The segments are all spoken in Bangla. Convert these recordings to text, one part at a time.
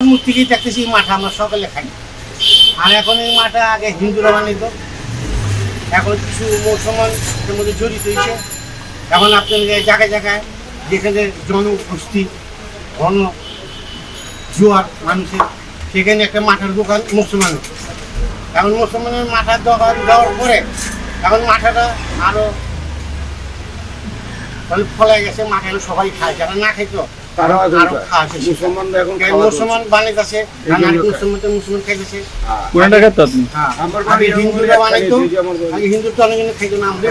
থেকেই দেখতেছি মাঠা আমরা সকালে খাই। আর এখন এই মাঠা আগে হিন্দুরা বানাইত, এখন কিছু মুসলমানের মধ্যে জড়িত হয়েছে। এখন আপনার জায়গায় জায়গায় যেখানে জনগোষ্ঠী ঘন জোয়ার মানুষের, সেখানে একটা মাঠার দোকান মুসলমানের। এখন মুসলমানের মাঠার দোকান দেওয়ার পরে এখন মাঠাটা আরো ফলাই গেছে। মাঠা সবাই খায়, যারা না খাইতো মুসলমান বানাইতেছে, মুসলমান খাইতেছে। হিন্দুরা বানাইতো, আগে হিন্দু তো অনেক খাইতো না, আমরা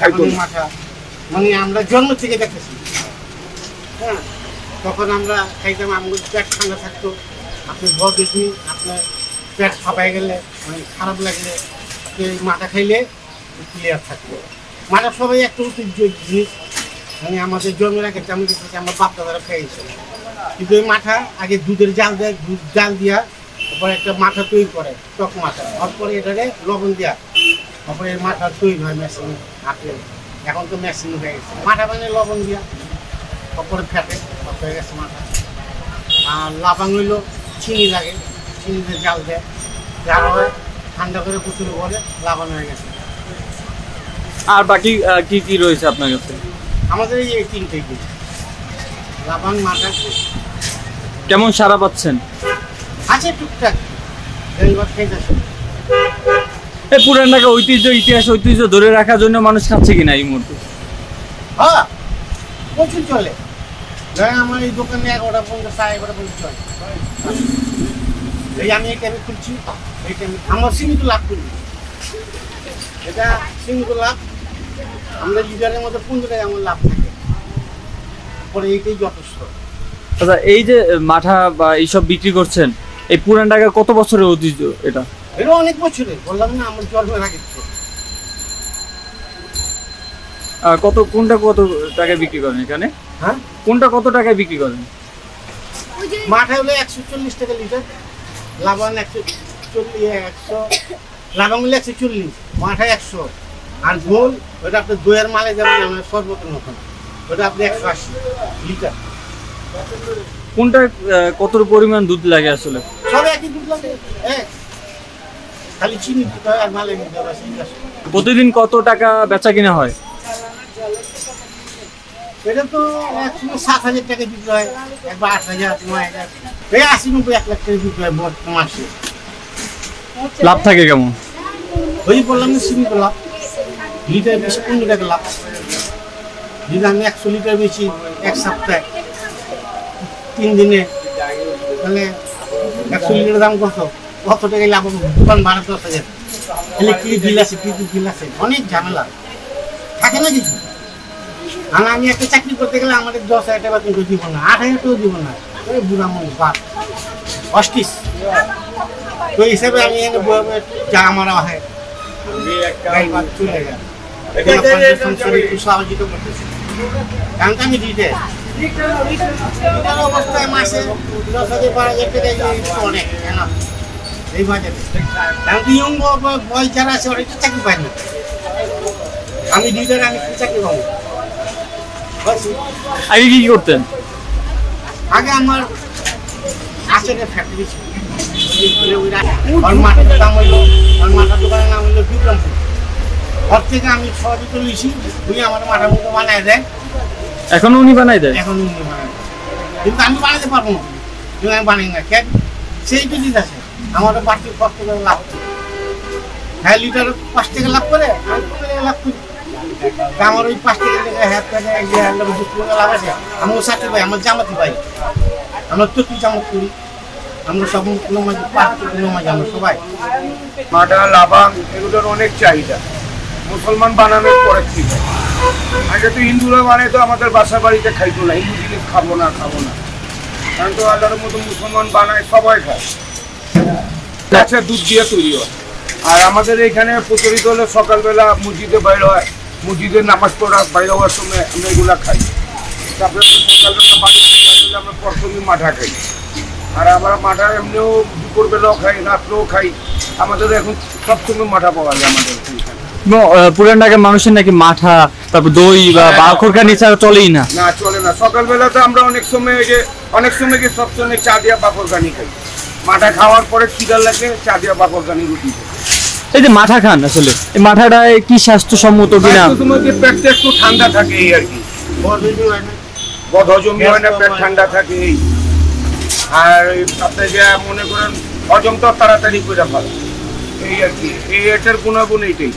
খাইতাম মাঠা। মানে আমরা জন্ম থেকে দেখতেছি। হ্যাঁ, তখন আমরা খাইতাম, আমাদের পেট ঠান্ডা থাকতো। আপনি ঘর দেখি আপনার পেট ফাঁপাই গেলে, মানে খারাপ লাগলে আপনি মাথা খাইলে ক্লিয়ার থাকতো। মাথা সবাই একটা ঐতিহ্য জিনিস, মানে আমাদের জন্মের আগে আমি দেখেছি আমার বাপ দাদারা খেয়েছে। কিন্তু ওই মাথা আগে দুধের জাল দেয়, দুধ জাল দিয়া তারপরে একটা মাথা তৈরি করে, টক মাথা। তারপরে এটারে লবণ দেওয়া, তারপরে মাথা তৈরি হয় মেশিন হাতে। এখন তো মেশিন হয়ে গেছে। মাথা মানে লবণ দিয়া তারপরে ফেটে হয়ে গেছে মাথা। আর লাবাং হইল চিনি লাগে, চিনিতে জাল দেয়, জাল হয় ঠান্ডা করে প্রচুর বলে লাবান হয়ে গেছে। আর বাকি কি কি রয়েছে আপনার কাছে? আমাদের এই তিনটেই লাবাং মাথা। কেমন সারা পাচ্ছেন? আছে টুকটাক, খাইতেছে। এই পুরান ঢাকা ঐতিহ্য, ইতিহাস ঐতিহ্য ধরে রাখার জন্য মানুষ খাচ্ছে কিনা এই মুহূর্তে? হ্যাঁ, প্রচুর চলে। আমার এই দোকানে 11টা পর্যন্ত, 11:30 পর্যন্ত চলে। এই আমি এই টাইমে খুলছি, এই টাইমে আমার সীমিত লাভ করি। এটা সীমিত লাভ, আমরা লিটারের মধ্যে 15 টাকা আমার লাভ থাকে, পরে এইটাই যথেষ্ট। আচ্ছা, এই যে মাঠা বা এইসব বিক্রি করছেন, এই পুরান ঢাকার কত বছরের ঐতিহ্য এটা? এটা অনেক বছরে, বললাম না আমার জন্মের আগে। কোনটা কত টাকায় বিক্রি করেন এখানে? হ্যাঁ, কোনটা কত টাকায় বিক্রি করেন? মাঠা হলো 140 টাকা লিটার, লাবান 140, লাবান হলো 140, মাঠা 100। আর গোল ওটা আপনার দইয়ের মালে যাবেন, আমরা সর্বত্র নতুন ওটা আপনি 180 লিটার। কোনটা কত পরিমাণ দুধ লাগে আসলে? সব একই দুধ লাগে, খালি চিনি দিতে হয় আর মালে দিতে হয়। প্রতিদিন কত টাকা বেচা কিনা হয়? এটা তো 7,000 টাকা বিক্রি হয়, একবার 8,000, 9,000, এই 80-90, 1 লাখ টাকা বিক্রি হয় মাসে। লাভ থাকে কেমন? ওই বললাম না, সীমিত লাভ। লিটার বেশি 15 টাকা লাভ। যদি আমি 100 লিটার বেশি এক সপ্তাহে 3 দিনে, তাহলে 100 লিটার দাম কত টাকায় লাভ হবে? দোকান ভাড়া 10,000, ইলেকট্রিক বিল আছে, বিদ্যুৎ বিল আছে, অনেক ঝামেলা থাকে না কিছু। আর আমি একটা চাকরি করতে গেলে আমাদের 10,000 টাকা কিন্তু দিব না, 8,000 টাকাও দিব না। ওই বুড়া মানুষ বাপ অষ্টিস। তো হিসাবে আমি যা আমার হয় চলে যায়, একটু সহযোগিতা করতেছি। কারণ আমি দিতে অবস্থায় মাসে 10,000, 12,000 টাকা অনেক এই বাজারে। কারণ কি ইয়ং বয়স যারা আছে ওরা একটু চাকরি পায় না। আমি দিদার আমি চাকরি পাবো। আগে কি করতেন? আগে আমার আচারের ফ্যাক্টরি ছিল। মাথার দাম হইলো, মাথার দোকানের নাম হইলো বিক্রমপুর। ঘর থেকে আমি সহযোগিতা লিখি, উনি আমার মাথার মতো বানায় দেয়। এখন উনি বানাই দেয়? এখন উনি বানায়, কিন্তু আমি বানাতে পারবো না, কিন্তু আমি বানাই না। কেন? সেই তো জিনিস আছে, আমারও বাড়তি কষ্ট করে লাভ। হ্যাঁ, লিটার 5 টাকা লাভ করে, আমি 15 টাকা লাভ করি। আমার ওই 5 টাকা লাভ আছে, আমিও সাথে পাই, আমার জামাতি পাই, আমরা তো কি জামাত করি, আমরা সব কোনো মাঝে আমরা সবাই। মাঠা, লাবাং এগুলোর অনেক চাহিদা। মুসলমান বানানোর পরে ঠিক আছে। আগে তো হিন্দুরা বানাইতো, আমাদের বাসা বাড়িতে খাইতো না, হিন্দু জিনিস খাবো না। কারণ তো আল্লাহর মতো মুসলমান বানায়, সবাই খায়। আচ্ছা, দুধ দিয়ে তৈরি হয়। আর আমাদের এখানে প্রচলিত হলে সকালবেলা মসজিদে বাইরে হয়, মসজিদের নামাজ পড়া বাইরে হওয়ার সময় আমরা এগুলা খাই। তারপরে সকালবেলা বাড়িতে বাইরে হলে আমরা প্রথমে মাঠা খাই। আর আমরা মাঠা এমনিও দুপুরবেলাও খাই, রাত্রেও খাই। আমাদের এখন সবসময় মাঠা পাওয়া যায় আমাদের এখানে। পুরান ঢাকার মানুষের নাকি মাঠা, তারপর দই বা বাখরখানি ছাড়া চলেই না। না চলে না, সকালবেলাতে আমরা অনেক সময় ওই যে অনেক সময় কি সব সময় চা দিয়া বাকরখানি খাই, মাঠা খাওয়ার পরে খিদা লাগে চা দিয়া বাকরখানি রুটি খাই। এই যে মাঠা খান, আসলে এই মাঠাটা কি স্বাস্থ্যসম্মত কিনা? তোমার যে পেটটা একটু ঠান্ডা থাকে এই আর কি, বদহজমি হয় না। বদহজমি হয় না, পেট ঠান্ডা থাকে এই। আর আপনি যে মনে করেন হজম তো তাড়াতাড়ি করে ফেলা, এই আর কি, এই এটার গুণাগুণ এইটাই।